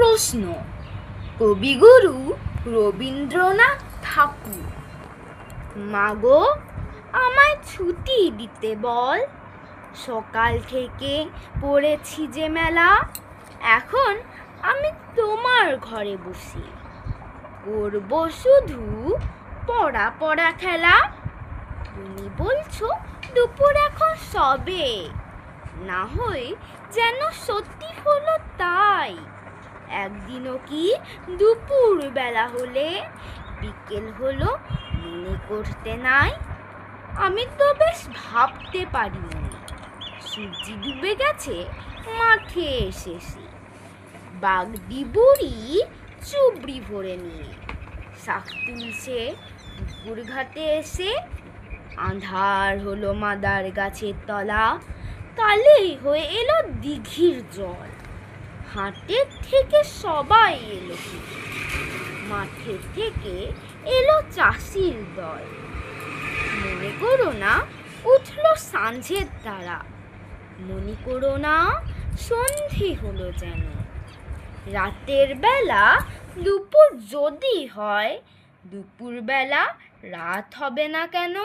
প্রশ্ন। কবিগুরু রবীন্দ্রনাথ ঠাকুর। মাগো, আমায় ছুটি দিতে বল, সকাল থেকে পড়েছি যে মেলা। এখন আমি তোমার ঘরে বসি, করব শুধু পড়া পড়া খেলা। তুমি বলছো দুপুর এখন সবে, না হয় যেন সত্যি হলো তাই। একদিনও কি দুপুর বেলা হলে বিকেল হলো মনে করতে নাই? আমি তো বেশ ভাবতে পারি মনে, সূর্য ডুবে গেছে মাঠে এসেছি। বাগদি বুড়ি চুবড়ি ভরে নিয়ে শাক তুলছে পুকুর ঘাটে এসে। আঁধার হলো মাদার গাছের তলা, কালেই হয়ে এলো দিঘির জল। হাটের থেকে সবাই এলো, মাঠের থেকে এলো চাষির দল। মনে করো না উঠলো সাঁঝের তারা, মনে করো না সন্ধে হলো যেন। রাতের বেলা দুপুর যদি হয়, দুপুর বেলা রাত হবে না কেন?